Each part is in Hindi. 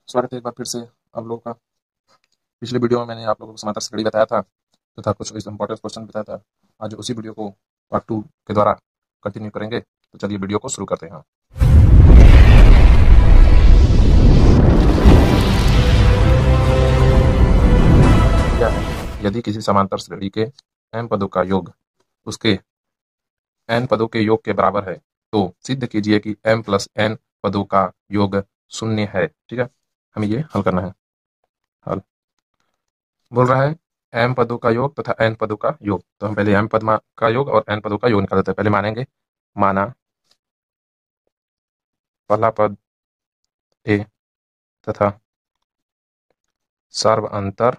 स्वागत है एक बार फिर से आप लोगों का। पिछले वीडियो में मैंने आप लोगों को समांतर श्रेणी बताया था तथा कुछ इंपॉर्टेंट क्वेश्चन बताया था। आज उसी वीडियो को पार्ट 2 के द्वारा कंटिन्यू करेंगे। तो चलिए वीडियो को शुरू करते हैं। क्या है, यदि किसी समांतर श्रेणी के m पदों का योग उसके n पदों के योग के बराबर है तो सिद्ध कीजिए कि m प्लस n पदों का योग शून्य है। ठीक है, हमें ये हल करना है। हल बोल रहा है m पदों का योग तथा n पदों का योग। तो हम पहले m पद का योग और n पदों का योग निकाल देते हैं। पहले मानेंगे, माना पहला पद a तथा सर्वांतर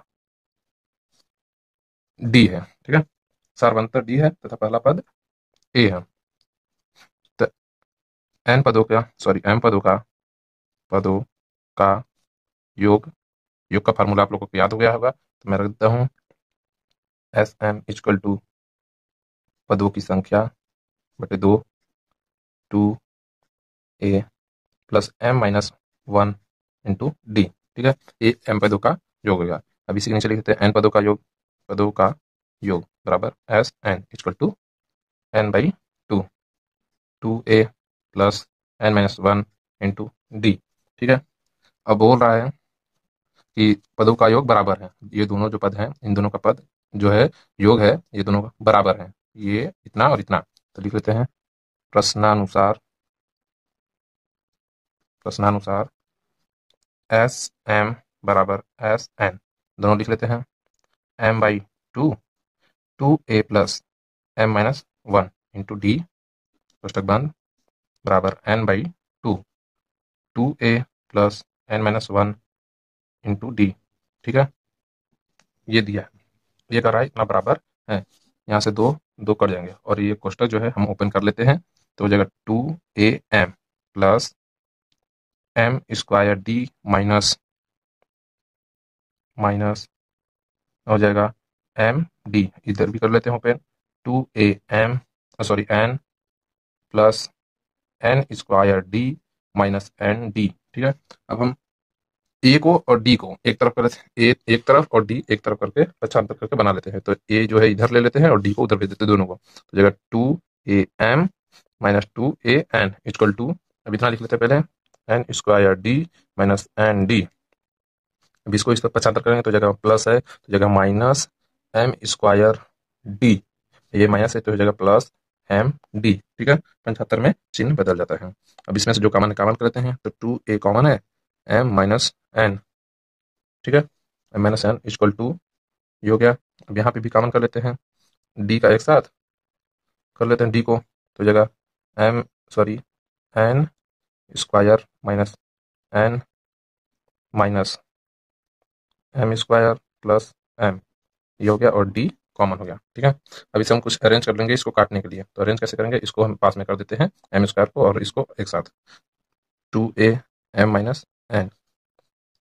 d है। ठीक है, सर्वांतर d है तथा पहला पद a है। तो n पदों का m पदों का योग का फार्मूला आप लोगों को याद हो गया होगा। तो मैं रख देता हूँ SM इक्वल टू पदों की संख्या बटे 2 2a plus m minus 1 into D. ठीक है, ये m पदों का योग हो गया। अब इसी के नीचे लिख देते हैं n पदों का योग बराबर SN equal to n by 2 2a plus n minus 1 into D. ठीक है, अब बोल रहा है कि पदों का योग बराबर है। ये दोनों जो पद हैं, इन दोनों का पद जो है योग है, ये दोनों बराबर है, ये इतना और इतना। तो लिख लेते हैं प्रश्नानुसार एस एम बराबर एस एन, दोनों लिख लेते हैं m by 2 2a plus m minus 1 into d कोष्टक बंद बराबर n by 2 2a plus n minus 1 into D. ठीक है, ये दिया है, ये कर रहा है इतना बराबर है। यहाँ से दो दो कट जाएंगे और ये कोष्टक जो है हम ओपन कर लेते हैं। तो हो जाएगा 2am plus m square D minus हो जाएगा m डी, इधर भी कर लेते हैं open 2am n plus n square D minus N D. ठीक है, अब हम ए को और डी को एक तरफ कर ए एक तरफ और डी एक तरफ करके पक्षांतर करके बना लेते हैं। तो ए जो है इधर ले लेते हैं और डी को उधर भेज देते हैं, दोनों को। तो जगह 2am minus 2an equal to, अब इतना लिख लेते हैं पहले n square D minus N D. अब इसको इस तरफ पक्षांतर करेंगे तो जगह प्लस है, तो जगह माइनस m स्क्वायर डी, ये माइनस है तो हो जाएगा प्लस एम डी। ठीक है, 75 में चिन्ह बदल जाता है। अब इसमें से जो कॉमन कर लेते हैं तो 2a कॉमन है, m माइनस एन। ठीक है, m minus N equal to ये हो गया। अब यहाँ पे भी कॉमन कर लेते हैं, d का एक साथ कर लेते हैं d को, तो जगह n square minus n minus m square plus m, ये हो गया और d कॉमन हो गया। ठीक है, अब इसे हम कुछ अरेंज कर लेंगे इसको काटने के लिए। तो अरेंज कैसे करेंगे, इसको हम पास में कर देते हैं m स्क्वायर को और इसको एक साथ 2a m माइनस n।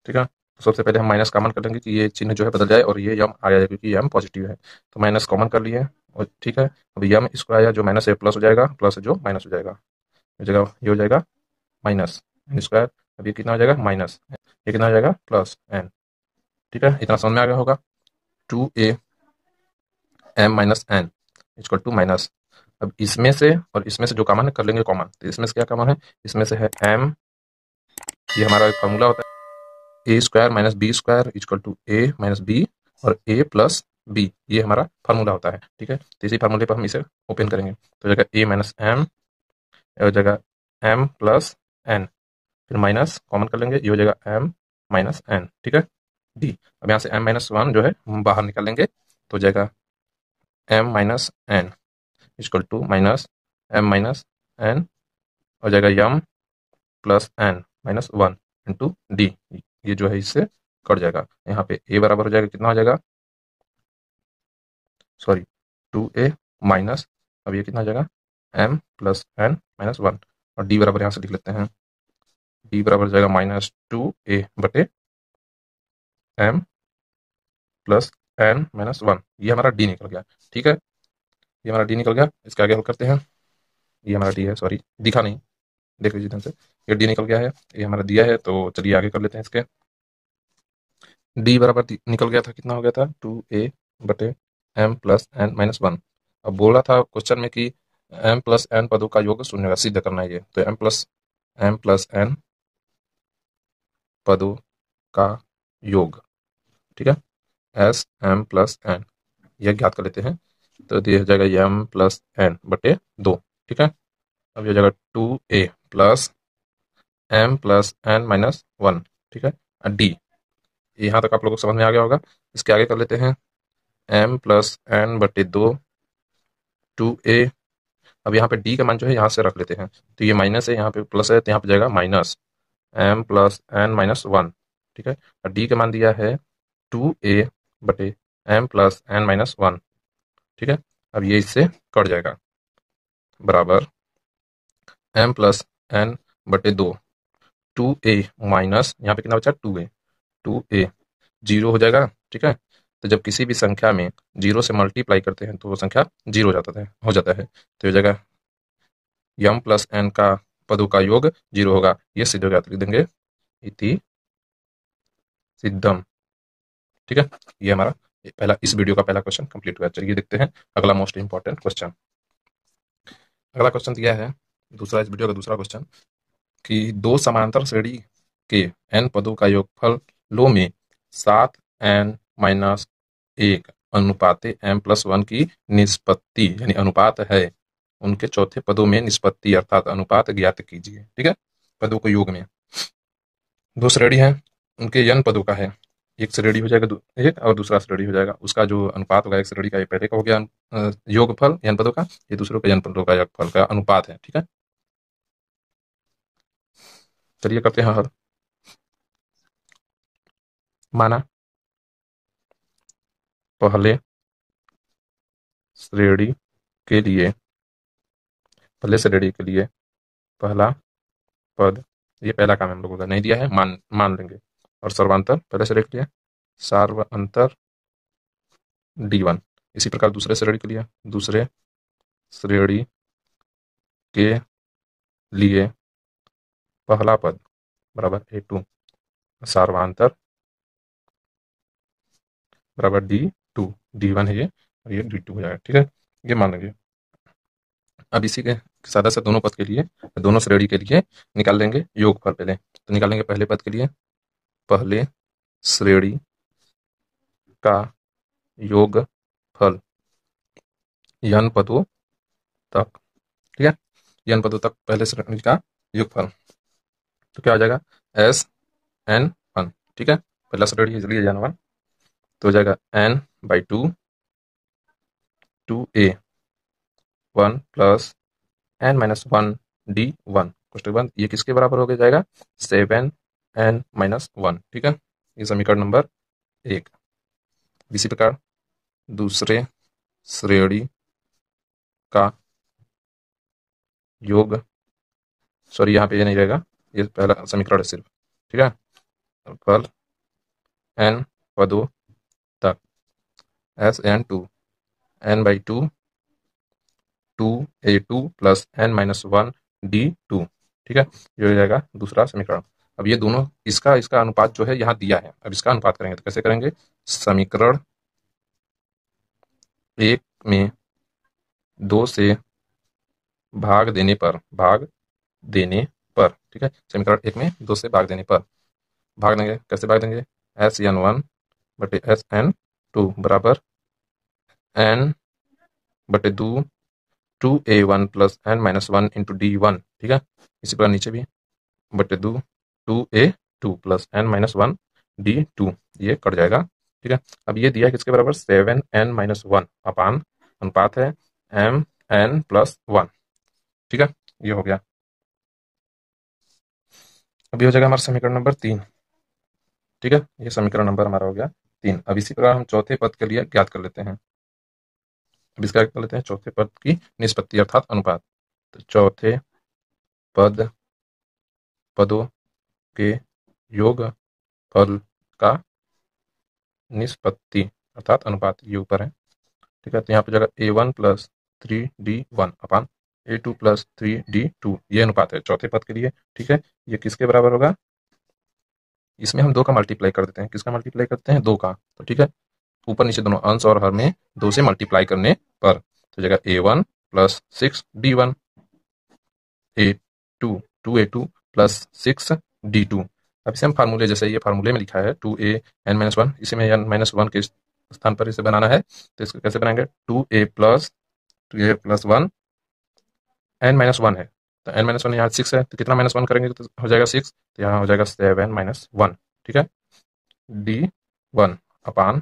ठीक है, तो सबसे पहले हम माइनस कॉमन कर लेंगे कि ये चिन्ह जो है बदल जाए और ये यम आ जाए क्योंकि यम पॉजिटिव है। तो माइनस कॉमन कर लिए और ठीक है, अब यम स्क्वायर जो माइनस है प्लस हो जाएगा, प्लस जो माइनस हो जाएगा, ये हो जाएगा माइनस एन स्क्वायर। अब ये कितना हो जाएगा माइनस, ये कितना हो जाएगा प्लस एन। ठीक है, इतना समझ में आ गया होगा। 2am minus N equal to minus, अब इसमें से और इसमें से जो कॉमन है कर लेंगे कॉमन। तो इसमें से क्या कॉमन है, इसमें से है m, ये हमारा एक फॉर्मूला होता है, a square minus b square equal to a minus b और ए प्लस बी, ये हमारा फार्मूला होता है। ठीक है, तो इसी फार्मूले पर हम इसे ओपन करेंगे। तो जगह ए माइनस एम और जगह एम प्लस एन, फिर माइनस कॉमन कर लेंगे, ये हो जाएगा एम माइनस एन। ठीक है, डी। अब यहाँ से एम माइनस वन जो है हम बाहर निकाल लेंगे, तो जाएगा m minus N equal to minus m minus n हो जाएगा m plus N minus one into d, ये जो है इससे कट जाएगा। यहाँ पे ए बराबर हो जाएगा, कितना हो जाएगा, सॉरी 2a माइनस, अब ये कितना हो जाएगा m plus N minus one, और डी बराबर यहाँ से लिख लेते हैं, डी बराबर हो जाएगा माइनस 2a बटे m plus N minus one, ये हमारा डी निकल गया। ठीक है, ये हमारा डी निकल गया। इसके आगे हल करते हैं, ये हमारा डी है, सॉरी दिखा नहीं, देख लीजिए ध्यान से, ये डी निकल गया है, ये हमारा दिया है, तो चलिए आगे कर लेते हैं इसके। डी बराबर निकल गया था, कितना हो गया था 2a/m+n-1। अब बोला था क्वेश्चन में कि m+n पदों का योग शून्य होगा, सिद्ध करना है ये, तो m+n पदों का योग, ठीक है, m+n यह ज्ञात कर लेते हैं। तो ये हो जाएगा m+n/2, ठीक है। अब ये हो जाएगा 2a+m+n-1, ठीक है। डी, यहाँ तक आप लोगों को समझ में आ गया होगा। इसके आगे कर लेते हैं m+n/2 2a। अब यहाँ पे डी का मान जो है यहाँ से रख लेते हैं, तो ये माइनस है, यहाँ पे प्लस है, तो यहाँ पे जाएगा -m+n-1, ठीक है। और डी का मान दिया है 2a/m+n-1, ठीक है। अब ये इससे कट जाएगा, बराबर m+n/2 2a माइनस, यहाँ पे कितना बचा 2a, 2a 0 हो जाएगा, ठीक है। तो जब किसी भी संख्या में 0 से मल्टीप्लाई करते हैं तो वो संख्या 0 हो जाता है, तो ये जगह m+n का पदों का योग 0 होगा, ये सिद्ध हो गया, तो लिख देंगे इति सिद्धम, ठीक है। ये हमारा पहला, इस वीडियो का पहला क्वेश्चन कंप्लीट हुआ। चलिए देखते हैं अगला मोस्ट इंपॉर्टेंट क्वेश्चन। अगला क्वेश्चन दिया है दूसरा, इस वीडियो का दूसरा क्वेश्चन, कि दो समांतर श्रेणी के n पदों का योगफल लो में 7n-1 अनुपाते m+1 की निष्पत्ति यानी अनुपात है, उनके चौथे पदों में निष्पत्ति अर्थात अनुपात ज्ञात कीजिए, ठीक है। पदों को योग में दो श्रेणी है, उनके n पदों का है, एक श्रेणी हो जाएगा एक और दूसरा श्रेणी हो जाएगा, उसका जो अनुपात होगा, एक श्रेणी का पहले का हो गया योगफल n पदों का, ये दूसरों का n पदों का योगफल का अनुपात है, ठीक है। चलिए करते हैं हल। माना पहले श्रेणी के लिए पहला पद, ये पहला काम हम लोगों का नहीं दिया है, मान लेंगे। और सर्वांतर पहले श्रेणी के लिए सर्वांतर d1। इसी प्रकार दूसरे श्रेणी के लिए पहला पद बराबर a2 सर्वांतर बराबर d2, d1 है ये, और ये d2 हो जाएगा, ठीक है। ये मान लेंगे। अब इसी के सादा से दोनों पद के लिए, दोनों श्रेणी के लिए निकाल लेंगे योगफल पहले। तो निकालेंगे पहले पद के लिए, पहले श्रेणी का योगफल n पदों तक, ठीक है, n पदों तक पहले श्रेणी का योगफल, तो क्या हो जाएगा SN1, ठीक है। पहला श्रेणी इसलिए n1, तो हो जाएगा n/2 2a1 + n-1 d1 कोष्टक बंद, ये किसके बराबर हो जाएगा 7n-1, ठीक है। ये समीकरण नंबर 1। इसी प्रकार दूसरे श्रेणी का योग, सॉरी यहाँ पे ये नहीं रहेगा, ये पहला समीकरण है सिर्फ, ठीक है। फल n पदों तक SN2 n/2 2a2 + n-1 d2, ठीक है। ये हो जाएगा दूसरा समीकरण। अब ये दोनों, इसका अनुपात जो है यहाँ दिया है, अब इसका अनुपात करेंगे तो कैसे करेंगे, समीकरण 1 में 2 से भाग देने पर, ठीक है। समीकरण 1 में 2 से भाग देने पर भाग देंगे, कैसे भाग देंगे, SN1/SN2 बराबर n/2 2a1 + n-1 × d1, ठीक है। इसी प्रकार नीचे भी /2 2a2 + n-1 d2, ये कट जाएगा, ठीक है। अब ये दिया है किसके बराबर 7n-1 अपान अनुपात है mn+1, ठीक है। ये हो गया। अब ये हो जाएगा हमारा समीकरण नंबर 3, ठीक है। ये समीकरण नंबर हमारा हो गया 3। अब इसी प्रकार हम चौथे पद के लिए ज्ञात कर लेते हैं। अब इसका कर लेते हैं चौथे पद की निष्पत्ति अर्थात अनुपात। तो चौथे पदों के योगफल का निष्पत्ति अर्थात अनुपात, ये ऊपर है, ठीक है। तो यहाँ पे जाएगा a1 + 3d1 अपान A2 प्लस 3D2 ये अनुपात है चौथे पद के लिए। ठीक है, ये किसके बराबर होगा, इसमें हम 2 का मल्टीप्लाई कर देते हैं। किसका मल्टीप्लाई करते हैं, 2 का। तो ठीक है, ऊपर नीचे दोनों अंश और हर में 2 से मल्टीप्लाई करने पर तो जगह A1 plus 6D1, A2 2A2 plus 6D2। अब इसे हम फार्मूले, जैसे ये फार्मूले में लिखा है 2A(n-1), इसी में n-1 के स्थान पर इसे बनाना है। तो इसको कैसे बनाएंगे, 2A+1 n-1 है, तो n-1 यहाँ 6 है, तो कितना -1 करेंगे तो हो जाएगा 6, तो यहाँ हो जाएगा 7-1। ठीक है, D1 अपान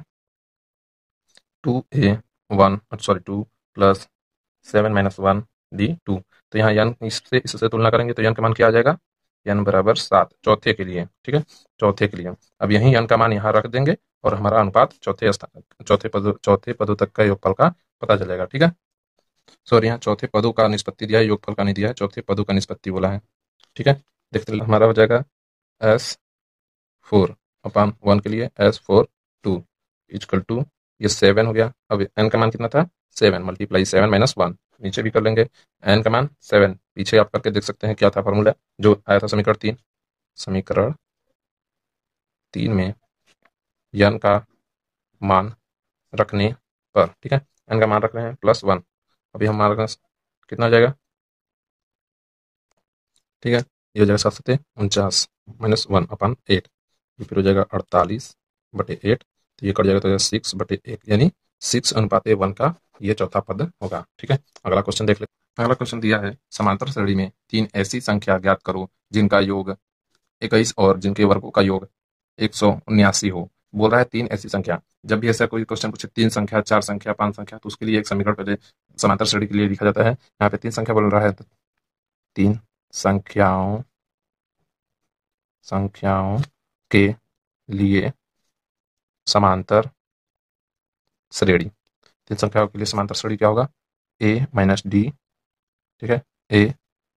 2A1 सॉरी 2 प्लस 7-1 D2। तो यहाँ n इससे तुलना करेंगे तो n का मान क्या आ जाएगा, n बराबर 7 चौथे के लिए। ठीक है, चौथे के लिए अब यही n का मान यहाँ रख देंगे और हमारा अनुपात चौथे पदों तक का योगफल का पता चलेगा। ठीक है, सॉरी यहाँ चौथे पदों का निष्पत्ति दिया है, योगफल का नहीं दिया है, चौथे पदों का निष्पत्ति बोला है। ठीक है, देखते हमारा हो जाएगा S4/1 के लिए S4(2) इक्वल टू ये 7 हो गया। अब n का मान कितना था, 7 मल्टीप्लाई 7-1, नीचे भी कर लेंगे n का मान 7, पीछे आप करके देख सकते हैं क्या था फॉर्मूला जो आया था समीकरण 3 में n का मान रखने पर। ठीक है, n का मान रख रहे हैं +1, अभी हमारा कितना हो जाएगा, ठीक है, ये हो जाएगा 7-49 -1/8, ये फिर हो जाएगा 48/8, तो ये कट जाएगा तो 6/1, यानी 6:1 का ये चौथा पद होगा। ठीक है, अगला क्वेश्चन देख लेते हैं। अगला क्वेश्चन दिया है समांतर श्रेणी में 3 ऐसी संख्या ज्ञात करो जिनका योग 21 और जिनके वर्गों का योग 179 हो। बोल रहा है 3 ऐसी संख्या। जब भी ऐसा कोई क्वेश्चन पूछे 3 संख्या, 4 संख्या, 5 संख्या, तो उसके लिए एक समीकरण पहले समांतर श्रेणी के लिए लिखा जाता है। यहाँ पे 3 संख्या बोल रहा है, तो 3 संख्याओं के लिए समांतर श्रेणी, 3 संख्याओं के लिए समांतर श्रेणी क्या होगा, A-D। ठीक है,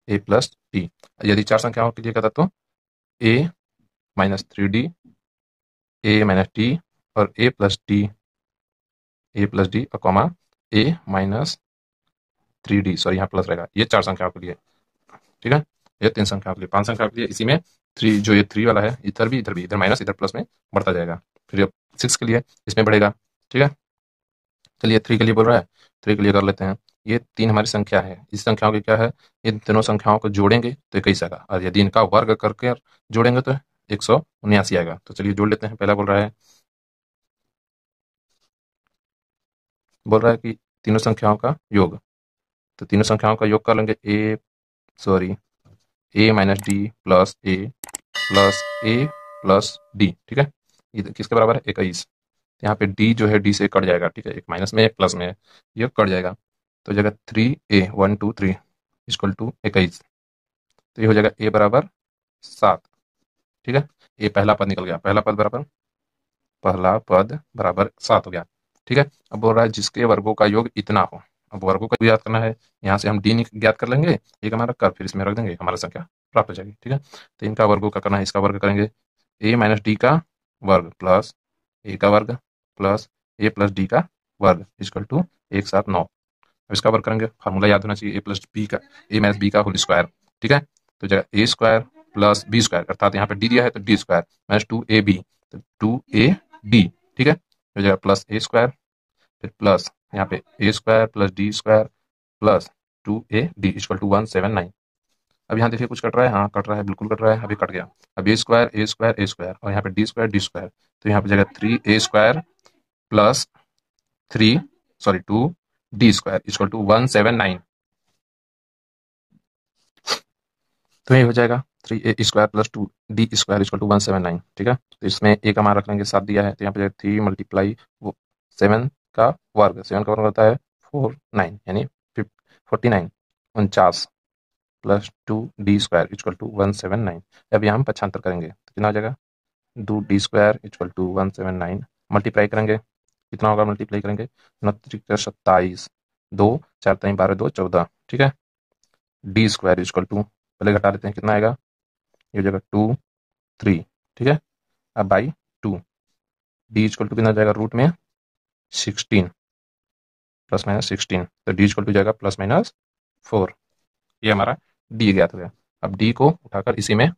A प्लस D। यदि 4 संख्याओं के लिए कहता तो A-3D, A-D और A plus D comma A-3D, sorry यहाँ प्लस रहेगा, ये 4 संख्याओं के लिए। ठीक है, ये 3 संख्याओं के लिए। 5 संख्याओं के लिए इसी में 3, जो ये 3 वाला है, इधर भी इधर माइनस इधर प्लस में बढ़ता जाएगा। फिर 6 के लिए इसमें बढ़ेगा। ठीक है, चलिए 3 के लिए बोल रहा है, 3 के लिए कर लेते हैं। ये 3 हमारी संख्या है, इस संख्याओं की क्या है, इन तीनों संख्याओं को जोड़ेंगे तो 21 आएगा, और यदि इनका वर्ग करके जोड़ेंगे तो 179 आएगा। तो चलिए जोड़ लेते हैं। पहला बोल रहा है कि तीनों संख्याओं का योग, तो तीनों संख्याओं का योग कर लेंगे A - D plus A plus A plus D। ठीक है, ये किसके बराबर है, 21। यहाँ पे D जो है D से कट जाएगा। ठीक है, एक माइनस में एक प्लस में है, ये कट जाएगा, तो जगह 3A 1 2 3 इक्वल टू 21, तो ये हो जाएगा A बराबर 7। ठीक है, ये पहला पद निकल गया, पहला पद बराबर 7 हो गया। ठीक है, अब बोल रहा है जिसके वर्गों का योग इतना हो। अब वर्गों का याद करना है, यहाँ से हम D ज्ञात कर लेंगे, एक हमारा कर, फिर इसमें रख देंगे, हमारा संख्या प्राप्त हो जाएगी। ठीक है, तो इनका वर्गों का करना है, इसका वर्ग करेंगे A - D का वर्ग प्लस A का वर्ग प्लस A प्लस D का वर्ग इक्वल टू 179। अब इसका वर्ग करेंगे, फार्मूला याद होना चाहिए, A - B का होल स्क्वायर। ठीक है, तो जगह A square plus B square, अर्थात यहाँ पे D दिया है तो D स्क्वायर माइनस 2AB, तो 2AD। ठीक है, तो जगह प्लस A स्क्वायर, फिर प्लस यहाँ पे A square plus D square plus 2AD equal to 179। अब यहाँ देखिए कुछ कट रहा है, हाँ कट रहा है, बिल्कुल कट रहा है, अभी कट गया। अब A स्क्वायर और यहाँ पे D स्क्वायर, तो यहाँ पे जगह 3A square plus 2D square equal to 179। तो ये हो जाएगा 3A square plus 2D square equal to 179। ठीक है, तो इसमें A का मान रख लेंगे, 7 दिया है, तो यहाँ पे 3 मल्टीप्लाई 7 का वर्ग, 7 का वर्ग होता है 49, यानी 49 49 plus 2D square equal to 179। अब यहाँ हम पक्षांतर करेंगे तो कितना हो जाएगा, 2D square equal to 179, multiply करेंगे, कितना होगा, मल्टीप्लाई करेंगे 29 2 4 3 12 2 14। ठीक है, D स्क्वायर इक्वल टू, पहले घटा लेते हैं, कितना आएगा, ये हो जाएगा 2 3। ठीक है, अब बाई 2, D इक्वल टू कितना हो जाएगा, रूट में 16 प्लस माइनस 16, तो D इक्वल टू जाएगा +- 4। ये हमारा डी ज्ञात हो गया। अब डी को उठाकर इसमें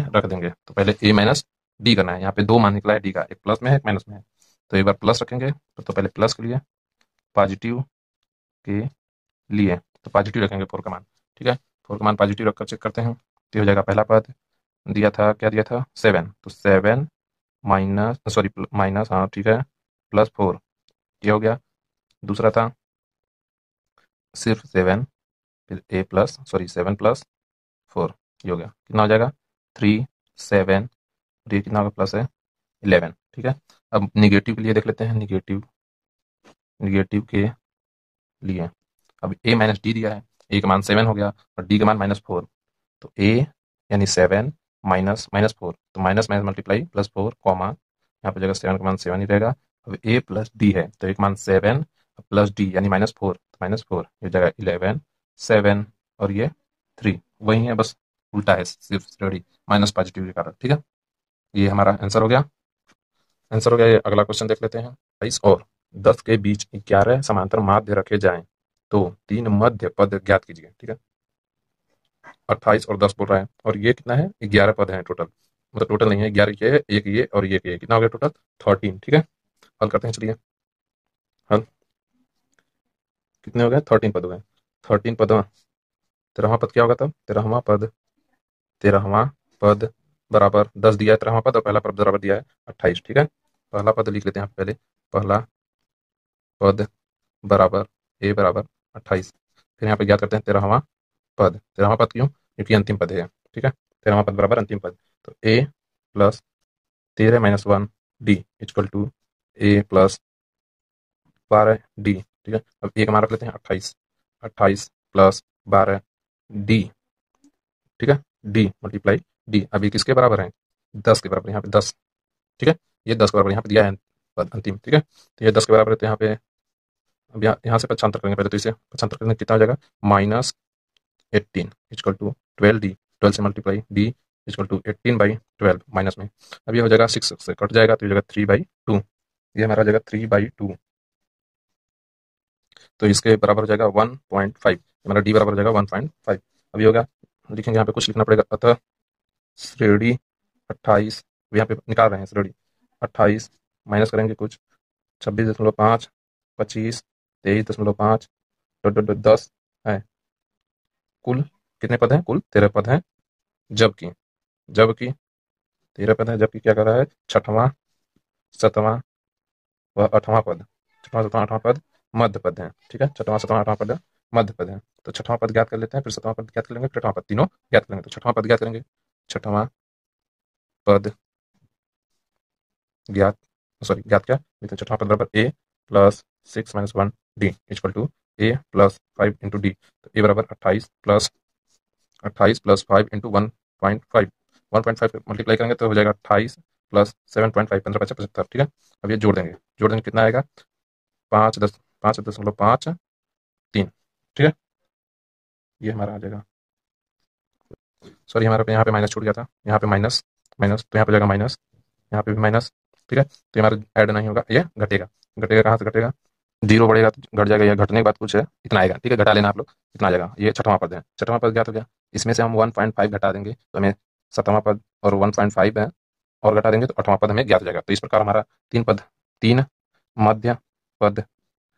रख देंगे। तो पहले ए माइनस डी करना है। यहाँ पे 2 मान निकला है डी का, एक प्लस में है एक माइनस में है। तो एक बार प्लस रखेंगे, तो पहले प्लस के लिए, पॉजिटिव के लिए तो पॉजिटिव रखेंगे 4 का मान। ठीक है, 4 का मान पॉजिटिव रखकर चेक करते हैं। तो हो जाएगा पहला पद दिया था, क्या दिया था 7, तो 7 माइनस सॉरी माइनस, हाँ ठीक है, प्लस 4, ये हो गया। दूसरा था सिर्फ 7, फिर ए प्लस सॉरी 7 प्लस 4, ये हो गया। कितना हो जाएगा 3 7, और ये कितना होगा प्लस है 11। ठीक है, अब निगेटिव के लिए देख लेते हैं। निगेटिव के लिए अब ए माइनस डी दिया है, ए का मान 7 हो गया और डी का मान -4। तो ए यानी 7 माइनस -4, तो माइनस माइनस मल्टीप्लाई +4 कॉमा, यहाँ पर जगह 7 का मान 7 ही रहेगा। अब ए प्लस डी है, तो एक मान 7 प्लस डी यानी -4, तो -4 ये जगह 11 7 और ये 3, वही है, बस उल्टा है सिर्फ स्टडी माइनस पॉजिटिव के कारण। ठीक है, ये हमारा आंसर हो गया। ये अगला क्वेश्चन देख लेते हैं। 22 और 10 के बीच 11 समांतर माध्य रखे जाएं तो 3 मध्य पद ज्ञात कीजिए। ठीक है, 28 और 10 बोल रहा है, और ये कितना है 11 पद है टोटल, मतलब टोटल नहीं है 11, ये है एक ये और ये कितना हो गया टोटल 13। ठीक है, हल करते हैं, चलिए हल कितने हो गए 13 पद हो गए। 13 पद, 13वां पद क्या होगा तब 13वां पद बराबर 10 दिया है 13वां पद, और पहला पद बराबर दिया है 28। ठीक है, पहला पद लिख लेते हैं पहले, पहला पद बराबर ए बराबर 28। फिर यहाँ पे ज्ञात करते हैं 13वां पद। 13वां पद क्यों, क्योंकि अंतिम पद है। ठीक है, 13वां पद बराबर अंतिम पद, तो a plus 13 minus 1 d equal to A plus 12 d. ठीक है, अब ए का मान रख लेते हैं 28, 28 प्लस 12 डी। ठीक है, डी मल्टीप्लाई डी, अब ये किसके बराबर है 10 के बराबर, यहाँ पे 10। ठीक है, ये 10 के बराबर यहाँ पे दिया है पद अंतिम। ठीक है, तो ये 10 के बराबर है, तो यहाँ पे अब यहाँ से पक्षांतर करेंगे पहले, तो इसे पक्षांतर करने कितना हो जाएगा -18 इक्वल टू 12 डी, 12 से multiply D equal to 18/12 minus में, अब ये हो जाएगा 6 से कट जाएगा, तो ये हो जाएगा 3/2, ये हमारा हो जाएगा 3/2, तो इसके बराबर हो जाएगा 1.5, हमारा डी बराबर हो जाएगा 1.5। अभी होगा लिखेंगे, यहाँ पे कुछ लिखना पड़ेगा, अतः श्रेणी 28, यहाँ पे निकाल रहे हैं श्रेणी 28 माइनस करेंगे कुछ 26.5, 25, 23.5 10 है, कुल कितने पद हैं, कुल 13 पद हैं, जबकि 13 पद है, जबकि क्या कर रहा है 6वां 7वां व 8वां पद, 6वां 7वां 8वां पद मध्य पद है। ठीक है, 6वां 7वां 8वां पद मध्य पद है, तो 6वां पद ज्ञात कर लेते हैं, फिर 7वां पद ज्ञात कर लेंगे, फिर 8वां पद, तीनों ज्ञात करेंगे। तो 6वां पद ज्ञात करेंगे, 6वां पद ज्ञात ज्ञात क्या, तो 6वां पद बराबर a plus 6 minus 1 d equal to A plus 5 into d, तो ए बराबर 28 प्लस 5 इंटू 1.5, 1.5 मल्टीप्लाई करेंगे तो हो जाएगा 28 प्लस 7.5, 15×5 = 75। ठीक है, अब ये जोड़ देंगे कितना आएगा 5.53। ठीक है, ये हमारा आ जाएगा, सॉरी हमारा पे यहाँ पे माइनस छूट गया था, यहाँ पे माइनस माइनस, तो यहाँ पे जाएगा माइनस, यहाँ पे भी माइनस। ठीक है, तो हमारा ऐड नहीं होगा, ये घटेगा, कहाँ से घटेगा, 0 बढ़ेगा तो घट जाएगा, या घटने के बाद कुछ है इतना आएगा। ठीक है, घटा लेना आप लोग, इतना आ जाएगा। ये 6वां पद है, 6वां पद ज्ञात हो गया, इसमें से हम 1.5 घटा देंगे तो हमें 7वां पद, और 1.5 है और घटा देंगे तो 8वां पद हमें ज्ञात हो जाएगा। तो इस प्रकार हमारा 3 मध्य पद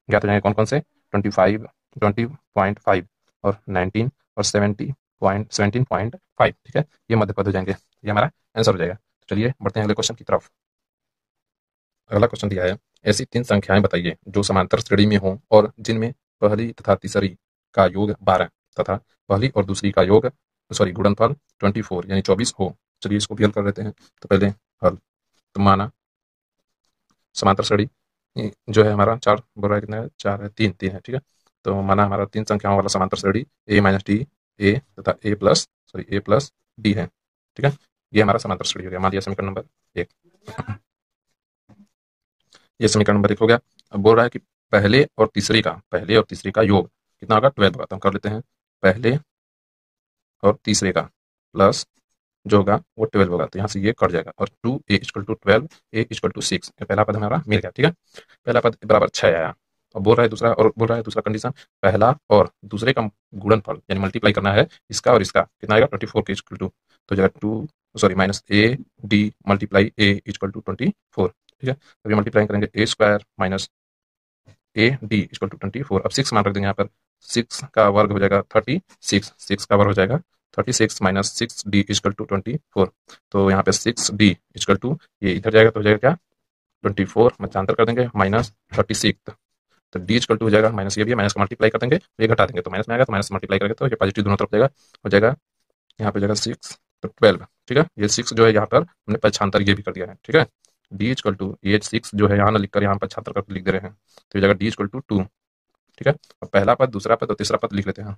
ज्ञात हो जाएंगे, कौन कौन से 25, 20.5 और 19 और 17.5। ठीक है, ये मध्य पद हो जाएंगे, ये हमारा आंसर हो जाएगा। चलिए बढ़ते हैं अगले क्वेश्चन की तरफ। अगला क्वेश्चन दिया है, ऐसी 3 संख्याएं बताइए जो समांतर श्रेणी में हों और जिनमें पहली तथा तीसरी का योग 12 तथा पहली और दूसरी का योग गुणनफल 24 यानी 24 हो। चलिए इसको भी हल कर लेते हैं। तो पहले हल, तो माना समांतर श्रेणी जो है हमारा 4 बोल रहा है, कितना है 4 है, 3 है। ठीक है, तो माना हमारा 3 संख्याओं वाला समांतर श्रेणी a माइनस डी ए तथा a प्लस डी है। ठीक है, ये हमारा समांतर श्रेणी हो गया, मान लिया समीकरण नंबर 1। ये समीकरण नंबर 1 हो गया। अब बोल रहा है कि पहले और तीसरे का योग कितना होगा 12 होगा, तो हम कर लेते हैं पहले और तीसरे का प्लस जो होगा वो 12 होगा, तो यहाँ से ये कट जाएगा, और 2a = 12 a = 6, पहला पद हमारा मिल गया। ठीक है, पहला पद बराबर 6 आया, अब बोल रहा है दूसरा, और बोल रहा है दूसरा कंडीशन, पहला और दूसरे का गुणनफल यानी मल्टीप्लाई करना है इसका और इसका, कितना आएगा 24 के इक्वल टू, तो जगह two sorry minus a d multiply a equal to 24, ठीक है। अभी मल्टीप्लाई करेंगे a square minus a d equal to 24। अब 6 मान रख देंगे यहाँ पर, 6 का वर्ग हो जाएगा 36, 6 का वर्ग हो जाएगा 36 माइनस 6 डी इक्वल टू 24। तो यहाँ पे 6 डी इक्वल टू, ये इधर जाएगा तो हो जाएगा क्या 24, मध्यांतर कर देंगे माइनस 36, तो डी इक्वल टू हो जाएगा माइनस, ये भी माइनस का मल्टीप्लाई कर देंगे, ये घटा देंगे तो माइनस में आएगा, तो माइनस मल्टीप्लाई करेंगे तो ये पॉजिटिव दोनों तरफ जाएगा, हो जाएगा यहाँ पे जाएगा 6 तो 12, ठीक है। ये 6 जो है यहाँ पर हमने पक्षांतर ये भी कर दिया है, ठीक है। डी इक्वल टू ये 6 जो है यहाँ ना लिखकर यहाँ पक्षांतर करके लिख दे रहे हैं, तो ये जाएगा डी इक्वल टू 2, ठीक है। अब पहला पद, दूसरा पद और तीसरा पद लिख लेते हैं।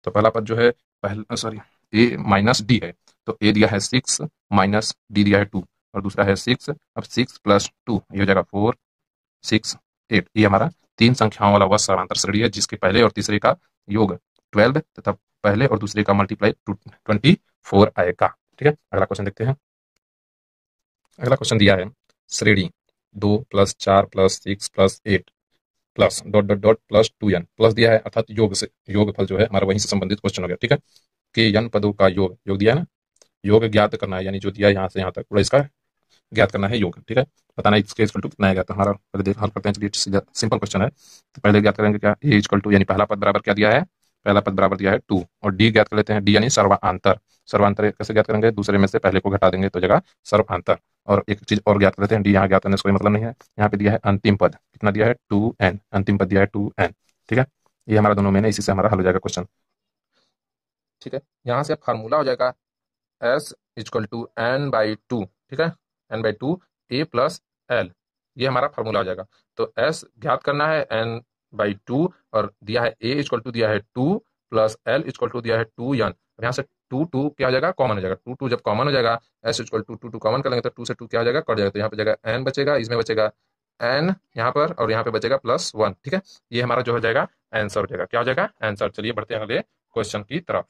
तो पहला पद जो है पहला सॉरी ए माइनस डी है, तो ए दिया है 6 माइनस डी दिया है 2, और दूसरा है 6, अब 6 प्लस 2 ये हो जाएगा 4 6 8। ये हमारा 3 संख्याओं वाला वह समांतर श्रेणी है जिसके पहले और तीसरे का योग 12 तथा पहले और दूसरे का मल्टीप्लाई 24 आएगा, ठीक है। अगला क्वेश्चन देखते हैं। अगला क्वेश्चन दिया है श्रेणी 2 plus 4 plus 6 plus 8 plus dot dot dot plus 2n plus दिया है, अर्थात योग से योगफल जो है हमारा वहीं से संबंधित क्वेश्चन हो गया, ठीक है। कि n पदों का योग, योग दिया है ना, योग ज्ञात करना है, यानी जो दिया है यहाँ से यहाँ तक पूरा इसका ज्ञात करना है योग, ठीक है। बताना इसके इक्वल टू कितना आएगा, तो हमारा पहले देख हल करते हैं, चलिए सीधा सिंपल क्वेश्चन है। तो पहले ज्ञात करेंगे क्या, ए इक्वल टू यानी पहला पद बराबर क्या दिया है, पहला पद बराबर दिया है 2, और डी ज्ञात कर लेते हैं, डी यानी सर्वांतर, सर्वांतर कैसे ज्ञात करेंगे, दूसरे में से पहले को घटा देंगे तो जगह सर्वांतर। और एक चीज और ज्ञात कर लेते हैं, डी यहाँ ज्ञात करने से कोई मतलब नहीं है, यहाँ पे दिया है अंतिम पद, कितना दिया है 2n, अंतिम पद दिया है 2n, ठीक है। ये हमारा दोनों में है, इसी से हमारा हल हो जाएगा क्वेश्चन, ठीक है। यहाँ से फार्मूला हो जाएगा S equal to N by two, ठीक है, N by two A plus L, ये हमारा फार्मूला हो जाएगा। तो एस ज्ञात करना है एन बाई टू, और दिया है ए इक्वल टू दिया है 2 प्लस एल इक्वल टू दिया है 2n। यहाँ से 2 क्या हो जाएगा, कॉमन हो जाएगा, 2 जब कॉमन हो जाएगा, एस इक्वल टू 2 कॉमन कर लेंगे तो 2 से 2 क्या हो जाएगा, कट जाएगा, तो यहाँ पे जाएगा एन बचेगा, इसमें बचेगा एन यहाँ पर, और यहाँ पे बचेगा +1, ठीक है। ये हमारा जो हो जाएगा आंसर हो जाएगा, क्या हो जाएगा आंसर। चलिए बढ़ते हैं अगले क्वेश्चन की तरफ।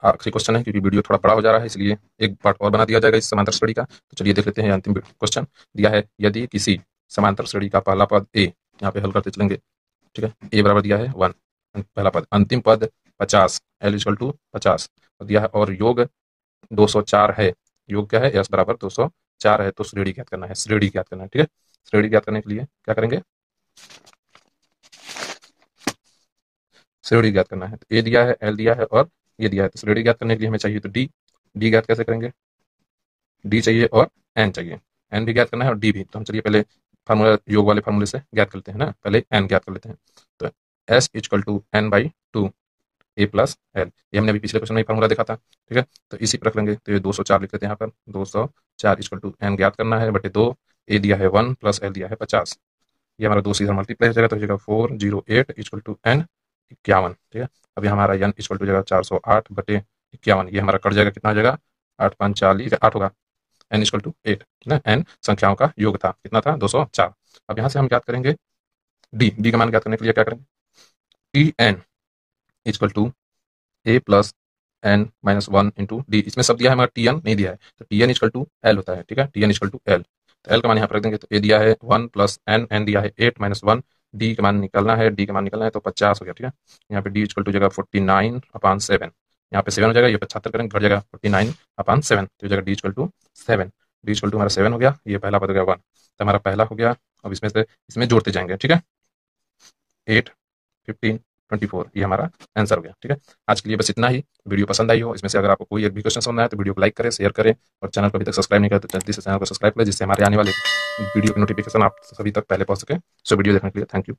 आखिरी क्वेश्चन है क्योंकि वीडियो थोड़ा बड़ा हो जा रहा है, इसलिए एक पार्ट और बना दिया जाएगा इस समांतर श्रेणी का। तो चलिए देख लेते हैं अंतिम क्वेश्चन दिया है, यदि किसी समांतर श्रेणी का पहला पद ए, यहाँ पे हल करते चलेंगे, ठीक है, ए बराबर दिया है 1 पहला पद, अंतिम पद 50 एल इक्वल टू 50 दिया है, और योग 204 है, योग क्या है एस बराबर 204 है, तो श्रेणी ज्ञात करना है, श्रेणी ज्ञात करना है, ठीक है। श्रेणी ज्ञात करने के लिए क्या करेंगे, श्रेणी ज्ञात करना है, तो ए दिया है एल दिया है और ये दिया है, तो श्रेणी ज्ञात करने के लिए हमें चाहिए तो डी, डी ज्ञात कैसे करेंगे, डी चाहिए और एन चाहिए, एन भी ज्ञात करना है और डी भी। तो हम चलिए पहले फार्मूला योग वाले फार्मूले से ज्ञात करते हैं ना, पहले एन ज्ञात कर लेते हैं। तो S equal to N by two A plus L, ये हमने अभी पिछले क्वेश्चन में फार्मूला देखा था, ठीक है। तो इसी पर रख लेंगे, तो ये 204 लिख लेते हैं यहाँ पर, 204 इक्वल टू एन ज्ञात करना है बटे 2, ए दिया है 1 प्लस एल दिया है 50, ये हमारा 2 सीधा मल्टीप्लाई हो जाएगा, तो हो जाएगा 408 इक्वल टू एन 51, ठीक है। अभी हमारा एन इक्वल टू जाएगा 408 बटे 51, ये हमारा कट जाएगा, कितना हो जाएगा 8 5 40 8 होगा, एन इक्वल टू 8, ना एन संख्याओं का योग था, कितना था 204। अब यहाँ से हम ज्ञात करेंगे डी, डी का मान ज्ञात करने के लिए क्या करेंगे, T N equal to A plus N minus 1 into D, इसमें सब दिया है मगर टी एन नहीं दिया है, तो T N equal to L होता है, ठीक है, T N equal to L, तो एल का मान यहाँ पर रख देंगे, तो ए दिया है 1 प्लस एन, एन दिया है 8 माइनस 1, डी का मान निकालना है, डी का मान निकालना है तो 50 हो गया, ठीक है। यहाँ पे डी इक्वल टू जगह 49/7, यहाँ पे 7 हो जाएगा, ये 75 करेंगे घट जाएगा 49/7, तो जगह D equal to 7, D equal to हमारा 7 हो गया, ये पहला पद हो गया 1, तो हमारा पहला हो गया। अब इसमें से इसमें जोड़ते जाएंगे, ठीक है, 8 15 24, ये हमारा आंसर हो गया, ठीक है। आज के लिए बस इतना ही। वीडियो पसंद आई हो, इसमें से अगर आपको कोई एक भी क्वेश्चन समझना है तो वीडियो को लाइक करें, शेयर करें, और चैनल को अभी तक सब्सक्राइब नहीं करें तो जल्दी से चैनल को सब्सक्राइब करें, जिससे हमारे आने वाले वीडियो की नोटिफिकेशन आप सभी तक पहले पहुंच सके। सो वीडियो देखने के लिए थैंक यू।